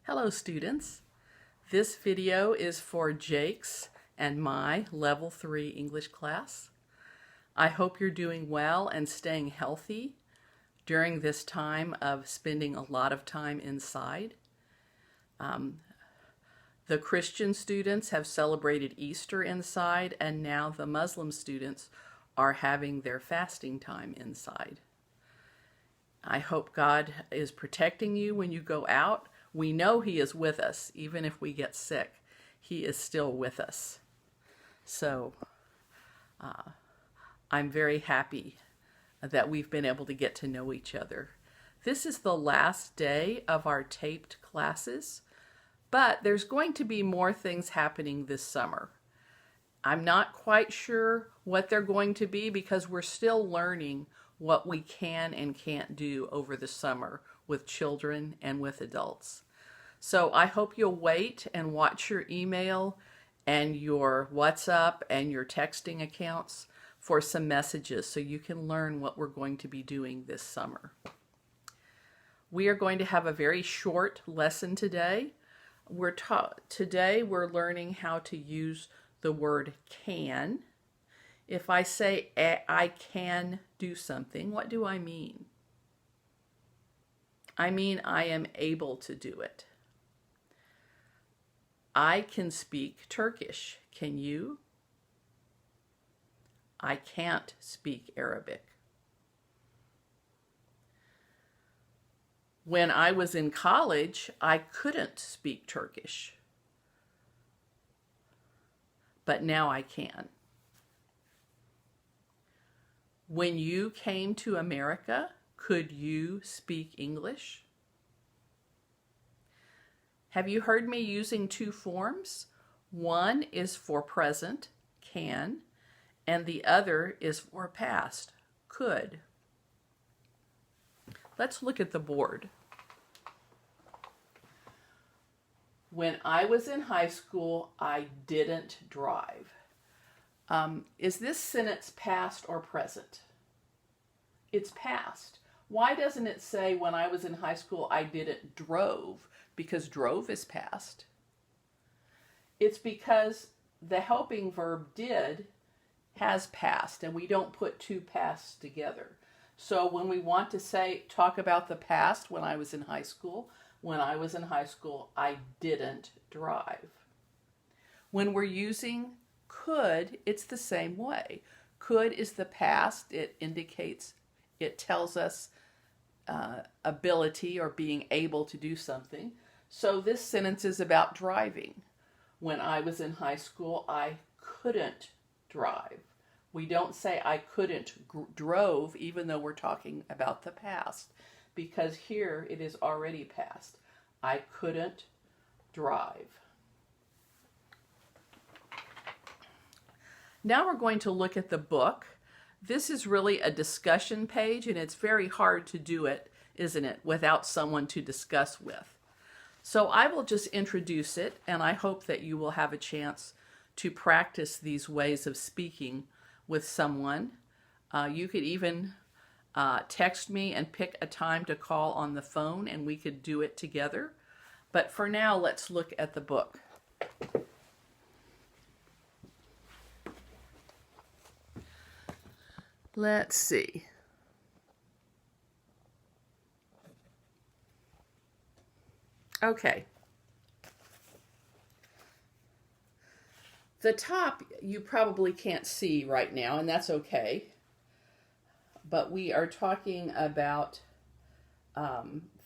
Hello students. This video is for Jake's and my Level 3 English class. I hope you're doing well and staying healthy during this time of spending a lot of time inside. The Christian students have celebrated Easter inside, and now the Muslim students are having their fasting time inside. I hope God is protecting you when you go out. We know He is with us. Even if we get sick, He is still with us. So I'm very happy that we've been able to get to know each other. This is the last day of our taped classes, but there's going to be more things happening this summer. I'm not quite sure what they're going to be because we're still learning what we can and can't do over the summer with children and with adults. So I hope you'll wait and watch your email and your WhatsApp and your texting accounts for some messages so you can learn what we're going to be doing this summer. We are going to have a very short lesson today. Today we're learning how to use the word can. If I say I can do something, what do I mean? I mean I am able to do it. I can speak Turkish. Can you? I can't speak Arabic. When I was in college, I couldn't speak Turkish, but now I can. When you came to America, could you speak English? Have you heard me using two forms? One is for present, can, and the other is for past, could. Let's look at the board. When I was in high school, I didn't drive. Is this sentence past or present? It's past. Why doesn't it say when I was in high school I didn't drove? Because drove is past. It's because the helping verb did has past, and we don't put two pasts together. So when we want to talk about the past, when I was in high school, I didn't drive. When we're using could, it's the same way. Could is the past. It tells us ability or being able to do something. So this sentence is about driving. When I was in high school, I couldn't drive. We don't say I couldn't drove, even though we're talking about the past, because here it is already past. I couldn't drive. Now we're going to look at the book. This is really a discussion page, and it's very hard to do it, isn't it, without someone to discuss with. So I will just introduce it, and I hope that you will have a chance to practice these ways of speaking with someone. You could even text me and pick a time to call on the phone, and we could do it together. But for now, let's look at the book. Let's see. Okay. The top you probably can't see right now, and that's okay. But we are talking about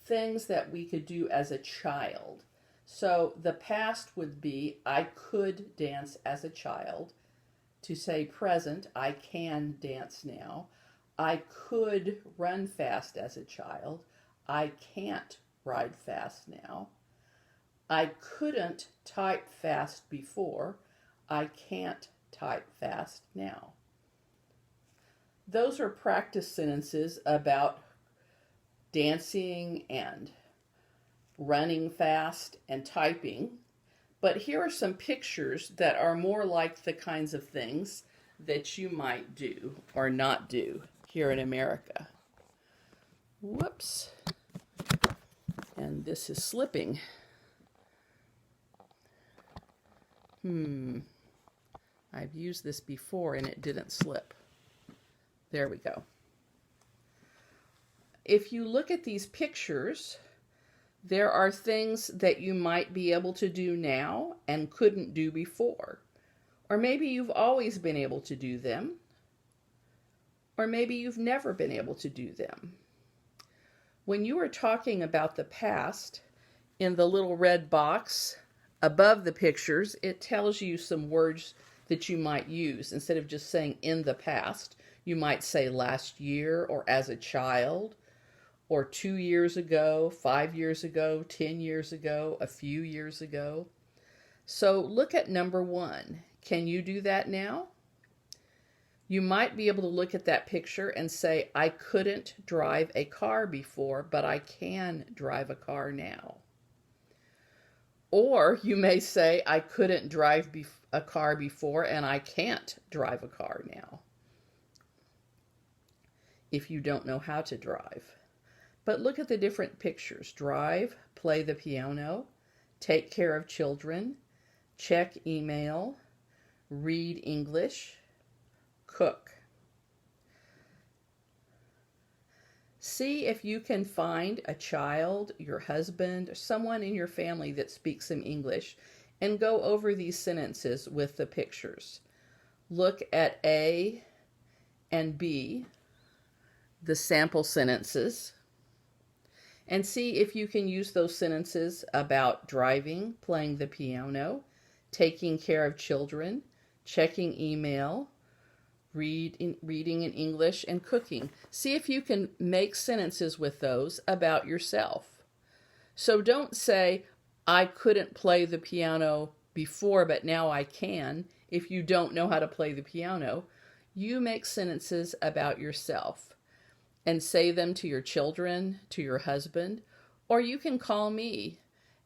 things that we could do as a child. So the past would be, I could dance as a child. To say present, I can dance now. I could run fast as a child. I can't ride fast now. I couldn't type fast before. I can't type fast now. Those are practice sentences about dancing and running fast and typing. But here are some pictures that are more like the kinds of things that you might do or not do here in America. Whoops. And this is slipping. I've used this before and it didn't slip. There we go. If you look at these pictures, there are things that you might be able to do now and couldn't do before. Or maybe you've always been able to do them. Or maybe you've never been able to do them. When you are talking about the past, in the little red box above the pictures, it tells you some words that you might use. Instead of just saying in the past, you might say last year, or as a child, or 2 years ago, 5 years ago, 10 years ago, a few years ago. So look at number 1. Can you do that now? You might be able to look at that picture and say, I couldn't drive a car before, but I can drive a car now. Or you may say, I couldn't drive a car before and I can't drive a car now, if you don't know how to drive. But look at the different pictures. Drive, play the piano, take care of children, check email, read English, cook. See if you can find a child, your husband, or someone in your family that speaks some English, and go over these sentences with the pictures. Look at A and B, the sample sentences, and see if you can use those sentences about driving, playing the piano, taking care of children, checking email, reading in English, and cooking. See if you can make sentences with those about yourself. So don't say, I couldn't play the piano before, but now I can, if you don't know how to play the piano. You make sentences about yourself and say them to your children, to your husband, or you can call me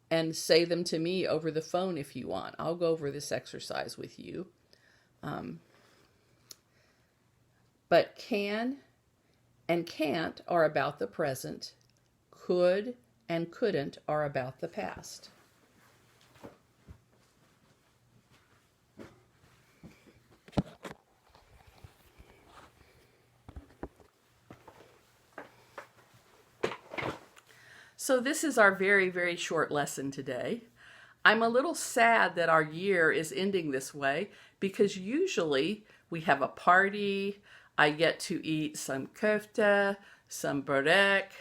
and say them to me over the phone if you want. I'll go over this exercise with you. But can and can't are about the present. Could and couldn't are about the past. So this is our very, very short lesson today. I'm a little sad that our year is ending this way because usually we have a party. I get to eat some kofta, some burek,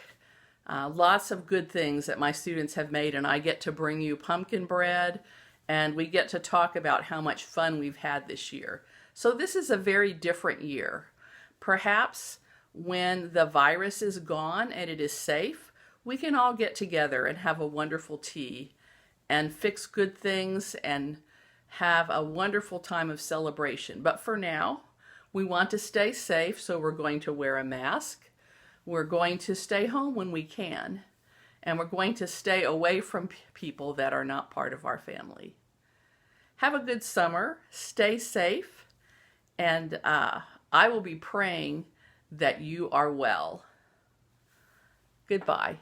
lots of good things that my students have made, and I get to bring you pumpkin bread, and we get to talk about how much fun we've had this year. So this is a very different year. Perhaps when the virus is gone and it is safe, we can all get together and have a wonderful tea and fix good things and have a wonderful time of celebration. But for now, we want to stay safe, so we're going to wear a mask. We're going to stay home when we can, and we're going to stay away from people that are not part of our family. Have a good summer, stay safe, and I will be praying that you are well. Goodbye.